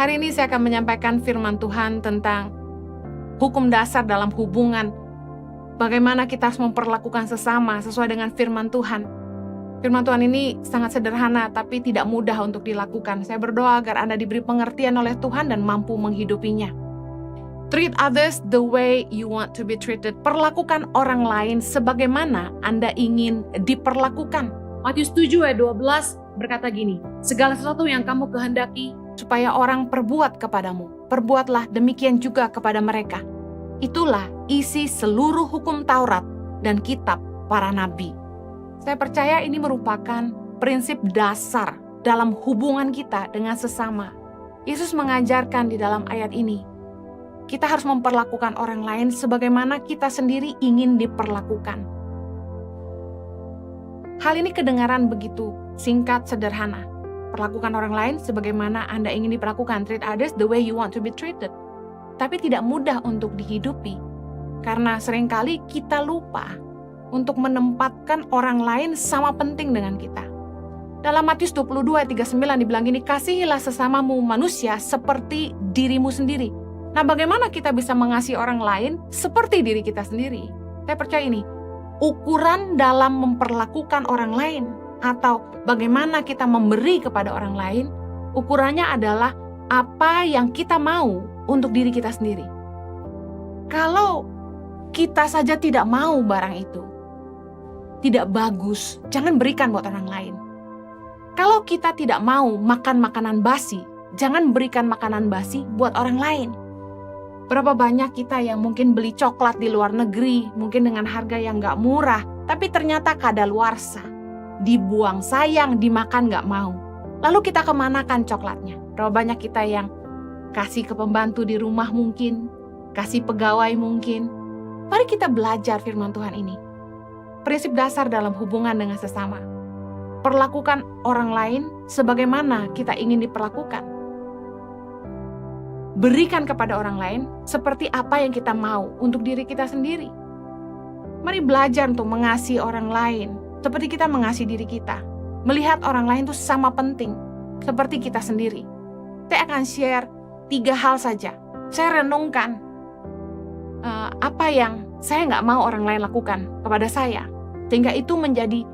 Hari ini saya akan menyampaikan firman Tuhan tentang hukum dasar dalam hubungan. Bagaimana kita harus memperlakukan sesama sesuai dengan firman Tuhan. Firman Tuhan ini sangat sederhana tapi tidak mudah untuk dilakukan. Saya berdoa agar Anda diberi pengertian oleh Tuhan dan mampu menghidupinya. Treat others the way you want to be treated. Perlakukan orang lain sebagaimana Anda ingin diperlakukan. Matius 7 ayat 12 berkata gini, segala sesuatu yang kamu kehendaki supaya orang perbuat kepadamu, perbuatlah demikian juga kepada mereka. Itulah isi seluruh hukum Taurat dan kitab para nabi. Saya percaya ini merupakan prinsip dasar dalam hubungan kita dengan sesama. Yesus mengajarkan di dalam ayat ini, kita harus memperlakukan orang lain sebagaimana kita sendiri ingin diperlakukan. Hal ini kedengaran begitu singkat, sederhana. Perlakukan orang lain sebagaimana Anda ingin diperlakukan. Treat others the way you want to be treated. Tapi tidak mudah untuk dihidupi. Karena seringkali kita lupa untuk menempatkan orang lain sama penting dengan kita. Dalam Matius 22 ayat 39 dibilang gini, kasihilah sesamamu manusia seperti dirimu sendiri. Nah, bagaimana kita bisa mengasihi orang lain seperti diri kita sendiri? Saya percaya ini, ukuran dalam memperlakukan orang lain atau bagaimana kita memberi kepada orang lain, ukurannya adalah apa yang kita mau untuk diri kita sendiri. Kalau kita saja tidak mau barang itu, tidak bagus, jangan berikan buat orang lain. Kalau kita tidak mau makan makanan basi, jangan berikan makanan basi buat orang lain. Berapa banyak kita yang mungkin beli coklat di luar negeri, mungkin dengan harga yang gak murah, tapi ternyata kadaluarsa. Dibuang sayang, dimakan gak mau. Lalu kita kemanakan coklatnya? Berapa banyak kita yang kasih ke pembantu di rumah mungkin, kasih pegawai mungkin. Mari kita belajar firman Tuhan ini. Prinsip dasar dalam hubungan dengan sesama. Perlakukan orang lain sebagaimana kita ingin diperlakukan. Berikan kepada orang lain seperti apa yang kita mau untuk diri kita sendiri. Mari belajar untuk mengasihi orang lain seperti kita mengasihi diri kita. Melihat orang lain itu sama penting seperti kita sendiri. Saya akan share 3 hal saja. Saya renungkan apa yang saya nggak mau orang lain lakukan kepada saya. Sehingga itu menjadi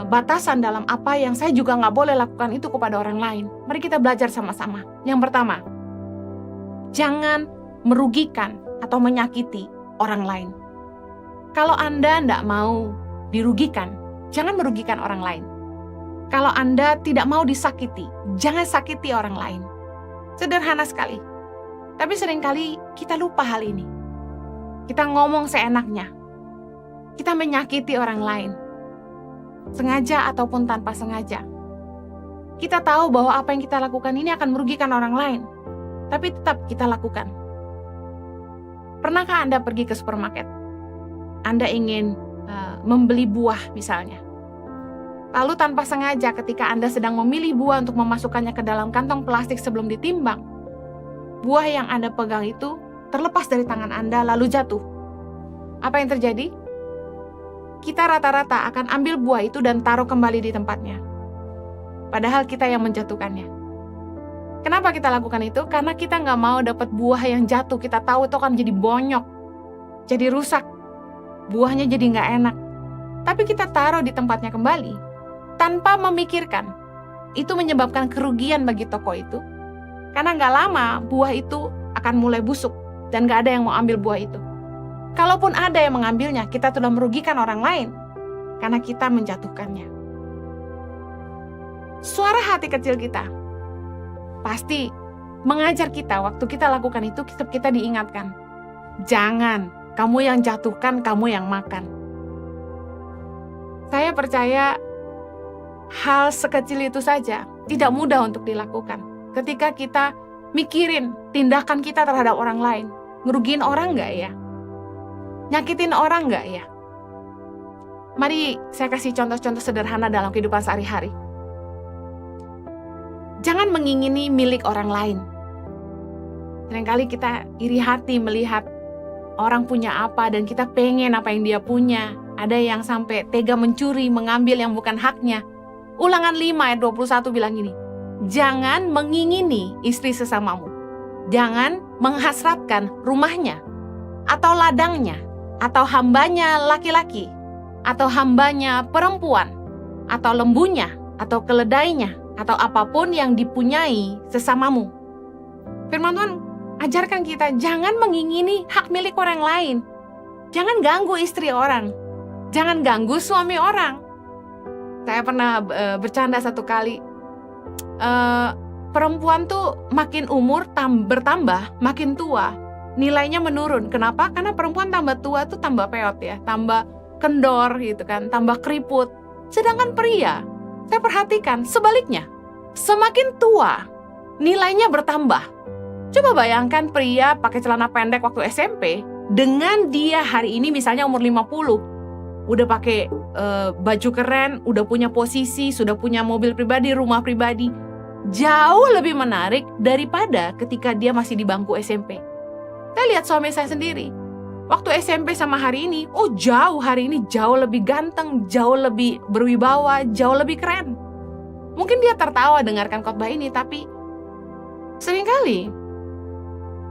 batasan dalam apa yang saya juga nggak boleh lakukan itu kepada orang lain. Mari kita belajar sama-sama. Yang pertama, jangan merugikan atau menyakiti orang lain. Kalau Anda nggak mau dirugikan, jangan merugikan orang lain. Kalau Anda tidak mau disakiti, jangan sakiti orang lain. Sederhana sekali. Tapi seringkali kita lupa hal ini. Kita ngomong seenaknya. Kita menyakiti orang lain. Sengaja ataupun tanpa sengaja. Kita tahu bahwa apa yang kita lakukan ini akan merugikan orang lain. Tapi tetap kita lakukan. Pernahkah Anda pergi ke supermarket? Anda ingin membeli buah misalnya. Lalu tanpa sengaja ketika Anda sedang memilih buah untuk memasukkannya ke dalam kantong plastik sebelum ditimbang, buah yang Anda pegang itu terlepas dari tangan Anda lalu jatuh. Apa yang terjadi? Kita rata-rata akan ambil buah itu dan taruh kembali di tempatnya. Padahal kita yang menjatuhkannya. Kenapa kita lakukan itu? Karena kita nggak mau dapat buah yang jatuh. Kita tahu itu akan jadi bonyok, jadi rusak. Buahnya jadi nggak enak. Tapi kita taruh di tempatnya kembali, tanpa memikirkan. Itu menyebabkan kerugian bagi toko itu. Karena nggak lama, buah itu akan mulai busuk, dan nggak ada yang mau ambil buah itu. Kalaupun ada yang mengambilnya, kita sudah merugikan orang lain, karena kita menjatuhkannya. Suara hati kecil kita pasti mengajar kita waktu kita lakukan itu, kita diingatkan. Jangan, kamu yang jatuhkan, kamu yang makan. Saya percaya hal sekecil itu saja tidak mudah untuk dilakukan. Ketika kita mikirin tindakan kita terhadap orang lain, ngerugiin orang nggak ya? Nyakitin orang nggak ya? Mari saya kasih contoh-contoh sederhana dalam kehidupan sehari-hari. Jangan mengingini milik orang lain. Seringkali kita iri hati melihat orang punya apa dan kita pengen apa yang dia punya. Ada yang sampai tega mencuri, mengambil yang bukan haknya. Ulangan 5 ayat 21 bilang gini, Jangan mengingini istri sesamamu. Jangan menghasratkan rumahnya, atau ladangnya, atau hambanya laki-laki, atau hambanya perempuan, atau lembunya, atau keledainya, atau apapun yang dipunyai sesamamu. Firman Tuhan ajarkan kita jangan mengingini hak milik orang lain. Jangan ganggu istri orang. Jangan ganggu suami orang. Saya pernah bercanda satu kali. Perempuan tuh makin umur bertambah, makin tua, nilainya menurun. Kenapa? Karena perempuan tambah tua tuh tambah peot ya, tambah kendor gitu kan, tambah keriput. Sedangkan pria, saya perhatikan sebaliknya, semakin tua, nilainya bertambah. Coba bayangkan pria pakai celana pendek waktu SMP, dengan dia hari ini misalnya umur 50, udah pakai baju keren, udah punya posisi, sudah punya mobil pribadi, rumah pribadi, jauh lebih menarik daripada ketika dia masih di bangku SMP. Saya lihat suami saya sendiri, waktu SMP sama hari ini, hari ini jauh lebih ganteng, jauh lebih berwibawa, jauh lebih keren. Mungkin dia tertawa dengarkan khotbah ini, tapi seringkali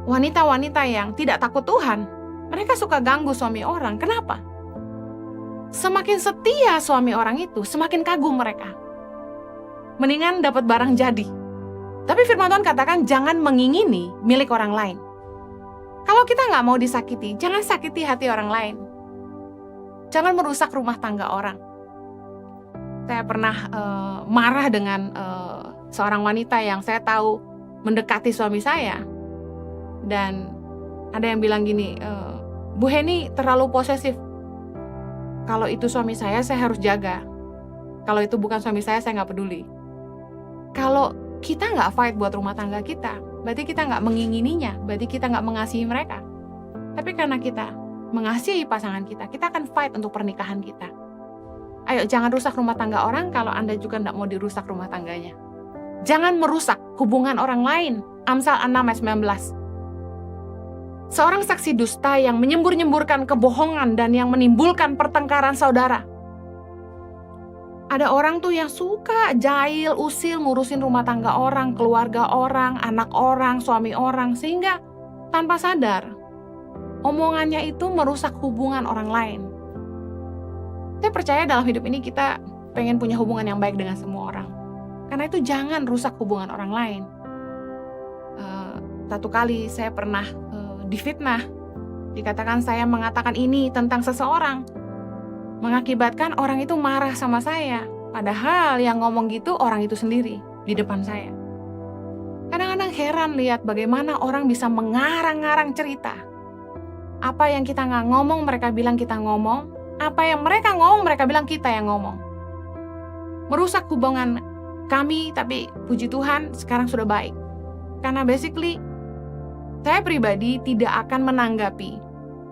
wanita-wanita yang tidak takut Tuhan, mereka suka ganggu suami orang. Kenapa? Semakin setia suami orang itu, semakin kagum mereka. Mendingan dapat barang jadi. Tapi firman Tuhan katakan jangan mengingini milik orang lain. Kalau kita nggak mau disakiti, jangan sakiti hati orang lain. Jangan merusak rumah tangga orang. Saya pernah marah dengan seorang wanita yang saya tahu mendekati suami saya. Dan ada yang bilang gini, Bu Heni terlalu posesif. Kalau itu suami saya harus jaga. Kalau itu bukan suami saya nggak peduli. Kalau kita nggak fight buat rumah tangga kita, berarti kita nggak mengingininya, berarti kita nggak mengasihi mereka. Tapi karena kita mengasihi pasangan kita, kita akan fight untuk pernikahan kita. Ayo, jangan rusak rumah tangga orang kalau Anda juga nggak mau dirusak rumah tangganya. Jangan merusak hubungan orang lain. Amsal 6 ayat 19. Seorang saksi dusta yang menyembur-nyemburkan kebohongan dan yang menimbulkan pertengkaran saudara. Ada orang tuh yang suka jahil, usil, ngurusin rumah tangga orang, keluarga orang, anak orang, suami orang, sehingga tanpa sadar, omongannya itu merusak hubungan orang lain. Saya percaya dalam hidup ini kita pengen punya hubungan yang baik dengan semua orang. Karena itu jangan rusak hubungan orang lain. Satu kali saya pernah difitnah, dikatakan saya mengatakan ini tentang seseorang, mengakibatkan orang itu marah sama saya, padahal yang ngomong gitu orang itu sendiri di depan saya. Kadang-kadang heran lihat bagaimana orang bisa mengarang-ngarang cerita. Apa yang kita nggak ngomong mereka bilang kita ngomong, apa yang mereka ngomong mereka bilang kita yang ngomong. Merusak hubungan kami, tapi puji Tuhan sekarang sudah baik. Karena basically saya pribadi tidak akan menanggapi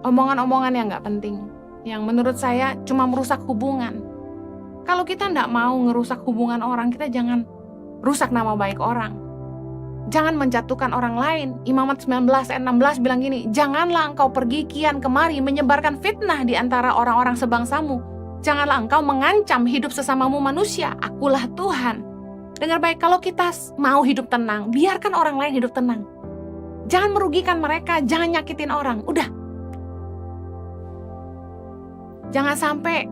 omongan-omongan yang nggak penting, yang menurut saya cuma merusak hubungan. Kalau kita nggak mau ngerusak hubungan orang, kita jangan rusak nama baik orang. Jangan menjatuhkan orang lain. Imamat 19 ayat 16 bilang gini, janganlah engkau pergi kian kemari menyebarkan fitnah di antara orang-orang sebangsamu. Janganlah engkau mengancam hidup sesamamu manusia. Akulah Tuhan. Dengar baik, kalau kita mau hidup tenang, biarkan orang lain hidup tenang. Jangan merugikan mereka, jangan nyakitin orang. Udah. Jangan sampai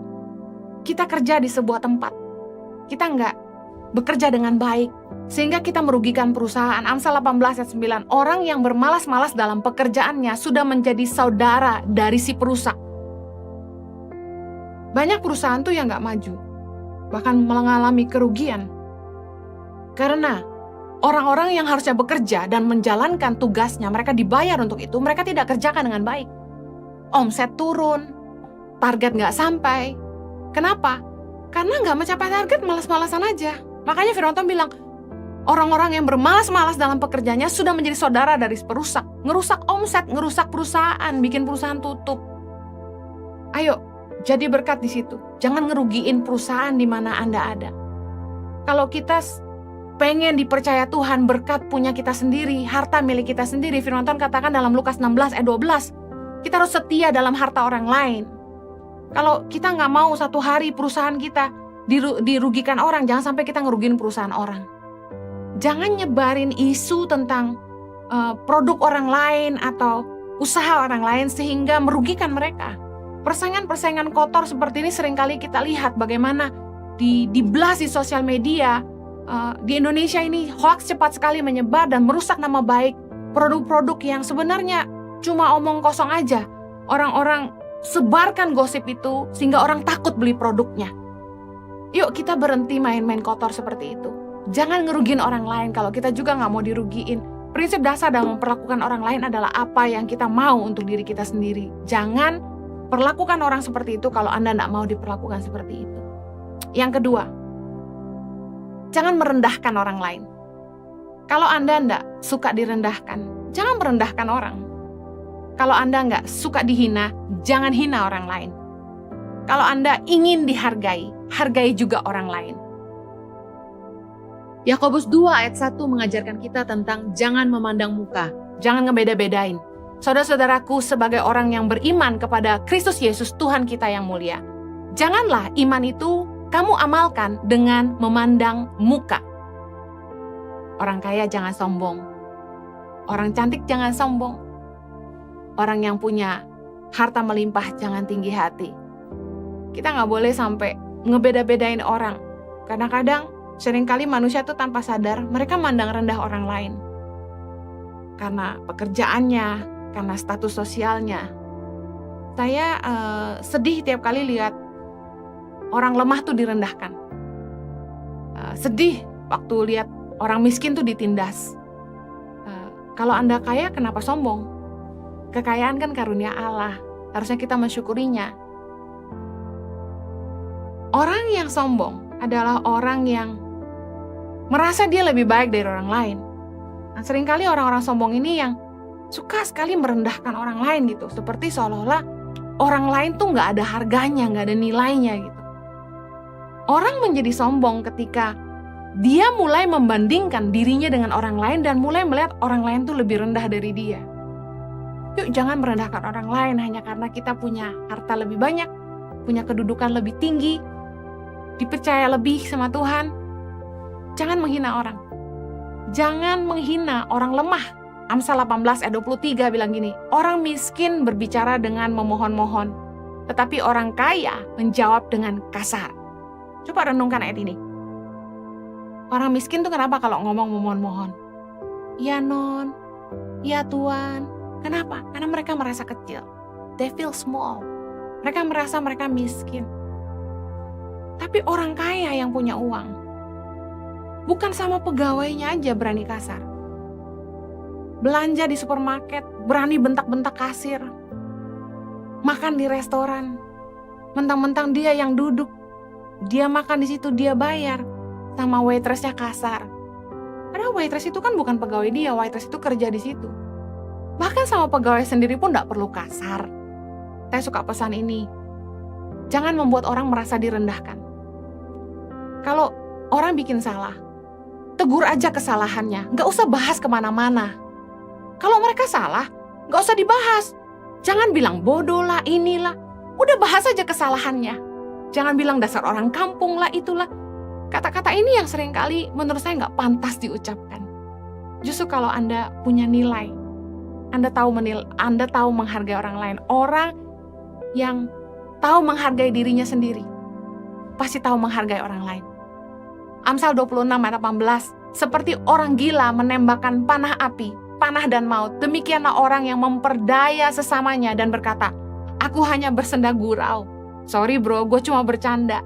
kita kerja di sebuah tempat, kita nggak bekerja dengan baik, sehingga kita merugikan perusahaan. Amsal 18 ayat 9, orang yang bermalas-malas dalam pekerjaannya sudah menjadi saudara dari si perusak. Banyak perusahaan tuh yang nggak maju, bahkan mengalami kerugian. Karena orang-orang yang harusnya bekerja dan menjalankan tugasnya, mereka dibayar untuk itu, mereka tidak kerjakan dengan baik. Omset turun, target nggak sampai. Kenapa? Karena nggak mencapai target, malas-malasan aja. Makanya Firman Tuhan bilang, orang-orang yang bermalas-malas dalam pekerjaannya sudah menjadi saudara dari perusak. Ngerusak omset, ngerusak perusahaan, bikin perusahaan tutup. Ayo, jadi berkat di situ. Jangan ngerugiin perusahaan di mana Anda ada. Kalau kita pengen dipercaya Tuhan, berkat punya kita sendiri, harta milik kita sendiri, Firman Tuhan katakan dalam Lukas 16 ayat 12, kita harus setia dalam harta orang lain. Kalau kita nggak mau satu hari perusahaan kita dirugikan orang, jangan sampai kita ngerugiin perusahaan orang. Jangan nyebarin isu tentang produk orang lain atau usaha orang lain sehingga merugikan mereka. Persaingan-persaingan kotor seperti ini seringkali kita lihat bagaimana dibelas di sosial media. Di Indonesia ini hoax cepat sekali menyebar dan merusak nama baik produk-produk yang sebenarnya cuma omong kosong aja. Orang-orang sebarkan gosip itu sehingga orang takut beli produknya. Yuk kita berhenti main-main kotor seperti itu. Jangan ngerugiin orang lain kalau kita juga nggak mau dirugiin. Prinsip dasar dalam memperlakukan orang lain adalah apa yang kita mau untuk diri kita sendiri. Jangan perlakukan orang seperti itu kalau Anda nggak mau diperlakukan seperti itu. Yang kedua, jangan merendahkan orang lain. Kalau Anda nggak suka direndahkan, jangan merendahkan orang. Kalau Anda nggak suka dihina, jangan hina orang lain. Kalau Anda ingin dihargai, hargai juga orang lain. Yakobus 2 ayat 1 mengajarkan kita tentang jangan memandang muka, jangan ngebeda-bedain. Saudara-saudaraku, sebagai orang yang beriman kepada Kristus Yesus Tuhan kita yang mulia, janganlah iman itu kamu amalkan dengan memandang muka. Orang kaya jangan sombong. Orang cantik jangan sombong. Orang yang punya harta melimpah jangan tinggi hati. Kita nggak boleh sampai ngebeda-bedain orang. Kadang-kadang seringkali manusia tuh tanpa sadar mereka mandang rendah orang lain. Karena pekerjaannya, karena status sosialnya. Saya sedih tiap kali lihat orang lemah tuh direndahkan. Sedih waktu lihat orang miskin tuh ditindas. Kalau Anda kaya, kenapa sombong? Kekayaan kan karunia Allah. Harusnya kita mensyukurinya. Orang yang sombong adalah orang yang merasa dia lebih baik dari orang lain. Nah, seringkali orang-orang sombong ini yang suka sekali merendahkan orang lain gitu. Seperti seolah-olah orang lain tuh gak ada harganya, gak ada nilainya gitu. Orang menjadi sombong ketika dia mulai membandingkan dirinya dengan orang lain dan mulai melihat orang lain tuh lebih rendah dari dia. Yuk jangan merendahkan orang lain hanya karena kita punya harta lebih banyak, punya kedudukan lebih tinggi, dipercaya lebih sama Tuhan. Jangan menghina orang. Jangan menghina orang lemah. Amsal 18 ayat 23 bilang gini, orang miskin berbicara dengan memohon-mohon, tetapi orang kaya menjawab dengan kasar. Coba renungkan ayat ini. Orang miskin tuh kenapa kalau ngomong memohon-mohon? Ya non, ya Tuan. Kenapa? Karena mereka merasa kecil. They feel small. Mereka merasa mereka miskin. Tapi orang kaya yang punya uang, bukan sama pegawainya aja berani kasar. Belanja di supermarket, berani bentak-bentak kasir. Makan di restoran, mentang-mentang dia yang duduk. Dia makan di situ, dia bayar. Sama waitressnya kasar. Karena waitress itu kan bukan pegawai dia, waitress itu kerja di situ. Bahkan sama pegawai sendiri pun gak perlu kasar. Saya suka pesan ini. Jangan membuat orang merasa direndahkan. Kalau orang bikin salah, tegur aja kesalahannya, gak usah bahas kemana-mana. Kalau mereka salah, gak usah dibahas. Jangan bilang bodoh lah, inilah. Udah bahas aja kesalahannya. Jangan bilang dasar orang kampung lah, itulah. Kata-kata ini yang seringkali menurut saya gak pantas diucapkan. Justru kalau Anda punya nilai, Anda tahu menghargai orang lain. Orang yang tahu menghargai dirinya sendiri, pasti tahu menghargai orang lain. Amsal 26 ayat 18, seperti orang gila menembakkan panah api, panah dan maut, demikianlah orang yang memperdaya sesamanya dan berkata, aku hanya bersenda gurau. Sorry bro, gue cuma bercanda.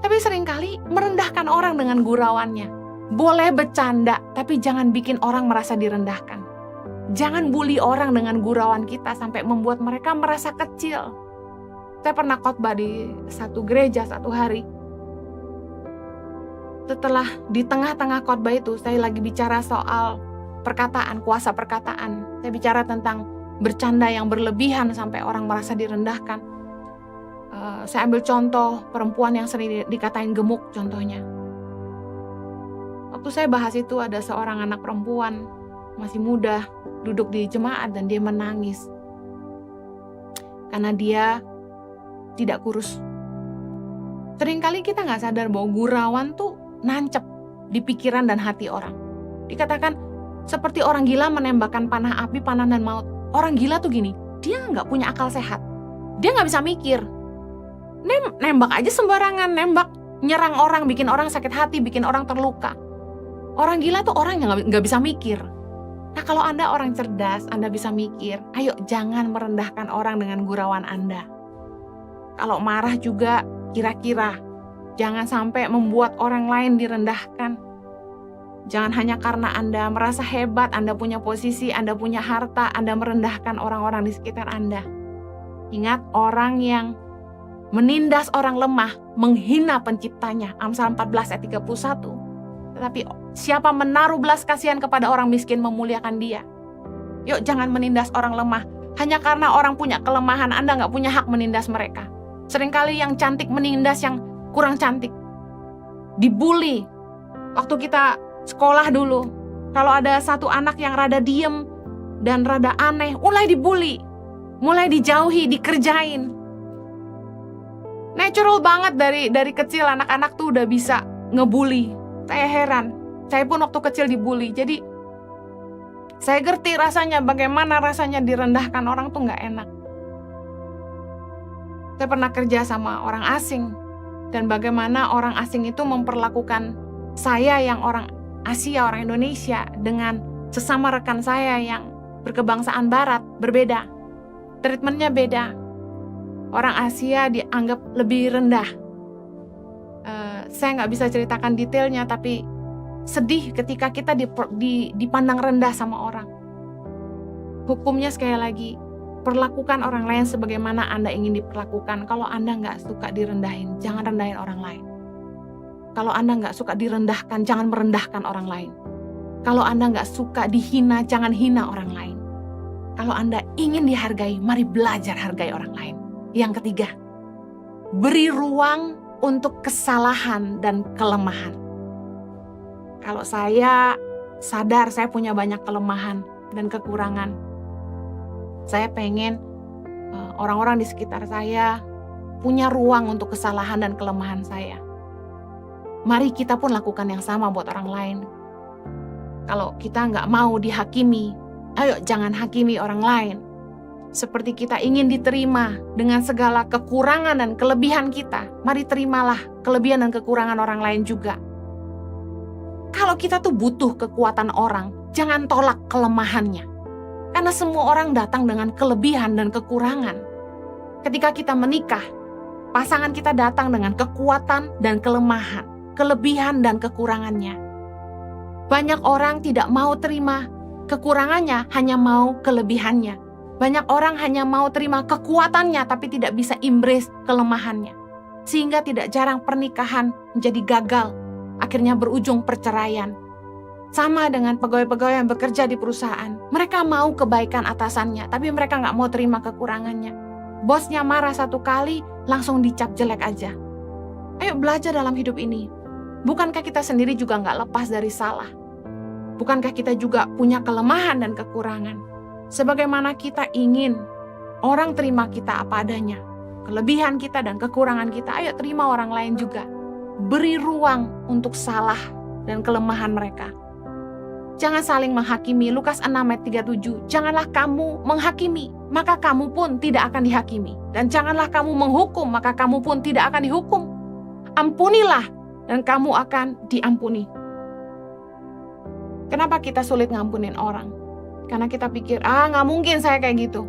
Tapi seringkali merendahkan orang dengan gurauannya. Boleh bercanda, tapi jangan bikin orang merasa direndahkan. Jangan bully orang dengan gurauan kita sampai membuat mereka merasa kecil. Saya pernah khotbah di satu gereja satu hari. Setelah di tengah-tengah khotbah itu, saya lagi bicara soal perkataan, kuasa perkataan. Saya bicara tentang bercanda yang berlebihan sampai orang merasa direndahkan. Saya ambil contoh perempuan yang sering dikatain gemuk contohnya. Waktu saya bahas itu ada seorang anak perempuan masih muda duduk di jemaat dan dia menangis. Karena dia tidak kurus. Seringkali kita gak sadar bahwa gurauan tuh nancep di pikiran dan hati orang. Dikatakan seperti orang gila menembakkan panah api, panah dan maut. Orang gila tuh gini, dia nggak punya akal sehat. Dia nggak bisa mikir. Nembak aja sembarangan, nembak, nyerang orang, bikin orang sakit hati, bikin orang terluka. Orang gila tuh orang yang nggak bisa mikir. Nah, kalau Anda orang cerdas, Anda bisa mikir, ayo jangan merendahkan orang dengan gurauan Anda. Kalau marah juga kira-kira, jangan sampai membuat orang lain direndahkan. Jangan hanya karena Anda merasa hebat, Anda punya posisi, Anda punya harta, Anda merendahkan orang-orang di sekitar Anda. Ingat, orang yang menindas orang lemah, menghina penciptanya. Amsal 14 ayat 31. Tetapi siapa menaruh belas kasihan kepada orang miskin memuliakan dia. Yuk jangan menindas orang lemah. Hanya karena orang punya kelemahan, Anda nggak punya hak menindas mereka. Seringkali yang cantik menindas yang kurang cantik. Dibully. Waktu kita sekolah dulu, kalau ada satu anak yang rada diem dan rada aneh, mulai dibully. Mulai dijauhi, dikerjain. Natural banget dari kecil anak-anak tuh udah bisa ngebully. Saya heran, saya pun waktu kecil dibully. Jadi saya ngerti rasanya, bagaimana rasanya direndahkan orang tuh gak enak. Saya pernah kerja sama orang asing, dan bagaimana orang asing itu memperlakukan saya yang orang Asia, orang Indonesia, dengan sesama rekan saya yang berkebangsaan barat, berbeda. Treatmentnya beda. Orang Asia dianggap lebih rendah. Saya nggak bisa ceritakan detailnya, tapi sedih ketika kita dipandang rendah sama orang. Hukumnya sekali lagi, perlakukan orang lain sebagaimana Anda ingin diperlakukan. Kalau Anda nggak suka direndahin, jangan rendahin orang lain. Kalau Anda nggak suka direndahkan, jangan merendahkan orang lain. Kalau Anda nggak suka dihina, jangan hina orang lain. Kalau Anda ingin dihargai, mari belajar hargai orang lain. Yang ketiga, beri ruang untuk kesalahan dan kelemahan. Kalau saya sadar saya punya banyak kelemahan dan kekurangan, saya pengen orang-orang di sekitar saya punya ruang untuk kesalahan dan kelemahan saya. Mari kita pun lakukan yang sama buat orang lain. Kalau kita nggak mau dihakimi, ayo jangan hakimi orang lain. Seperti kita ingin diterima dengan segala kekurangan dan kelebihan kita, mari terimalah kelebihan dan kekurangan orang lain juga. Kalau kita tuh butuh kekuatan orang, jangan tolak kelemahannya. Karena semua orang datang dengan kelebihan dan kekurangan. Ketika kita menikah, pasangan kita datang dengan kekuatan dan kelemahan, kelebihan dan kekurangannya. Banyak orang tidak mau terima kekurangannya, hanya mau kelebihannya. Banyak orang hanya mau terima kekuatannya, tapi tidak bisa embrace kelemahannya. Sehingga tidak jarang pernikahan menjadi gagal, akhirnya berujung perceraian. Sama dengan pegawai-pegawai yang bekerja di perusahaan. Mereka mau kebaikan atasannya, tapi mereka nggak mau terima kekurangannya. Bosnya marah satu kali, langsung dicap jelek aja. Ayo belajar dalam hidup ini. Bukankah kita sendiri juga nggak lepas dari salah? Bukankah kita juga punya kelemahan dan kekurangan? Sebagaimana kita ingin orang terima kita apa adanya, kelebihan kita dan kekurangan kita, ayo terima orang lain juga. Beri ruang untuk salah dan kelemahan mereka. Jangan saling menghakimi. Lukas 6 ayat 37. Janganlah kamu menghakimi, maka kamu pun tidak akan dihakimi. Dan janganlah kamu menghukum, maka kamu pun tidak akan dihukum. Ampunilah, dan kamu akan diampuni. Kenapa kita sulit ngampunin orang? Karena kita pikir, nggak mungkin saya kayak gitu.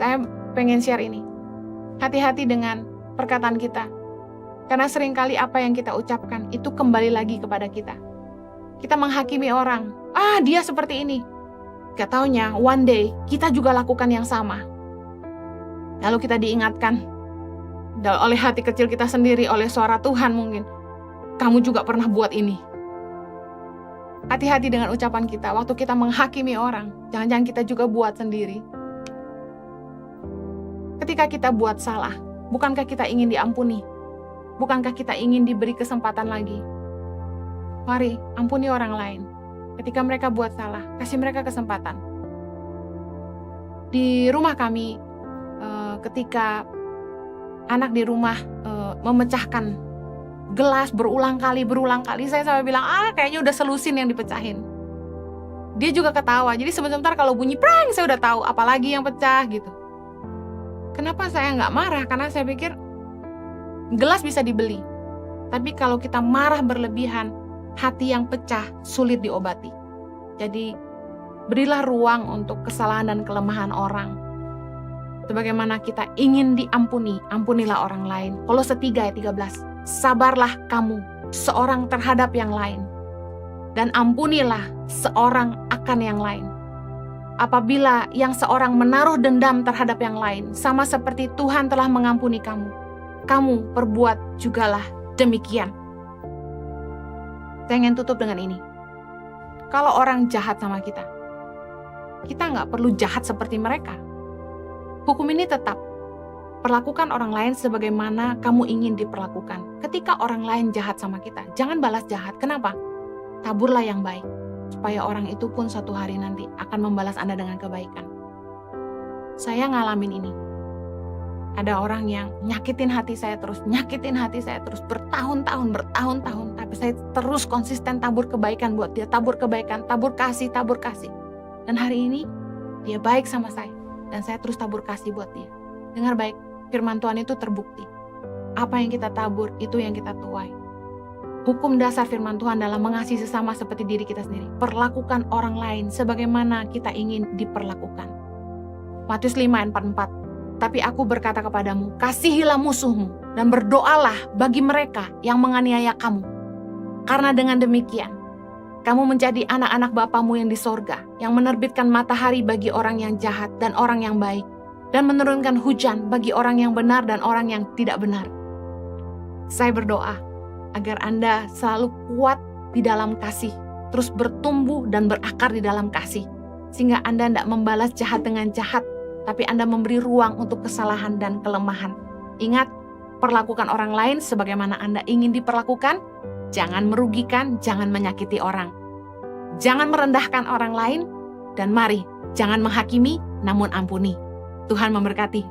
Saya pengen share ini. Hati-hati dengan perkataan kita. Karena seringkali apa yang kita ucapkan itu kembali lagi kepada kita. Kita menghakimi orang. Dia seperti ini. Gak taunya, one day kita juga lakukan yang sama. Lalu kita diingatkan oleh hati kecil kita sendiri, oleh suara Tuhan mungkin. Kamu juga pernah buat ini. Hati-hati dengan ucapan kita. Waktu kita menghakimi orang, jangan-jangan kita juga buat sendiri. Ketika kita buat salah, bukankah kita ingin diampuni? Bukankah kita ingin diberi kesempatan lagi? Mari, ampuni orang lain. Ketika mereka buat salah, kasih mereka kesempatan. Di rumah kami, ketika anak di rumah memecahkan gelas berulang kali, saya sampai bilang, kayaknya udah selusin yang dipecahin. dia juga ketawa. Jadi sebentar kalau bunyi prang, saya udah tahu apalagi yang pecah gitu. Kenapa saya nggak marah? Karena saya pikir gelas bisa dibeli. Tapi kalau kita marah berlebihan, hati yang pecah sulit diobati. Jadi berilah ruang untuk kesalahan dan kelemahan orang. Sebagaimana kita ingin diampuni, ampunilah orang lain. Kolose 3 ayat 13. Sabarlah kamu seorang terhadap yang lain, dan ampunilah seorang akan yang lain. Apabila yang seorang menaruh dendam terhadap yang lain, sama seperti Tuhan telah mengampuni kamu, kamu perbuat jugalah demikian. Saya ingin tutup dengan ini. Kalau orang jahat sama kita nggak perlu jahat seperti mereka. Hukum ini tetap, perlakukan orang lain sebagaimana kamu ingin diperlakukan. Ketika orang lain jahat sama kita, jangan balas jahat. Kenapa? Taburlah yang baik, supaya orang itu pun suatu hari nanti akan membalas Anda dengan kebaikan. Saya ngalamin ini. Ada orang yang nyakitin hati saya terus bertahun-tahun, tapi saya terus konsisten tabur kebaikan buat dia, tabur kebaikan, tabur kasih. Dan hari ini dia baik sama saya, dan saya terus tabur kasih buat dia. Dengar baik, firman Tuhan itu terbukti. Apa yang kita tabur, itu yang kita tuai. Hukum dasar firman Tuhan adalah mengasihi sesama seperti diri kita sendiri. Perlakukan orang lain sebagaimana kita ingin diperlakukan. Matius 5 ayat 44. Tapi aku berkata kepadamu, kasihilah musuhmu dan berdoalah bagi mereka yang menganiaya kamu. Karena dengan demikian, kamu menjadi anak-anak Bapamu yang di sorga, yang menerbitkan matahari bagi orang yang jahat dan orang yang baik, dan menurunkan hujan bagi orang yang benar dan orang yang tidak benar. Saya berdoa agar Anda selalu kuat di dalam kasih, terus bertumbuh dan berakar di dalam kasih, sehingga Anda tidak membalas jahat dengan jahat, tapi Anda memberi ruang untuk kesalahan dan kelemahan. Ingat, perlakukan orang lain sebagaimana Anda ingin diperlakukan. Jangan merugikan, jangan menyakiti orang. Jangan merendahkan orang lain, dan mari, jangan menghakimi, namun ampuni. Tuhan memberkati.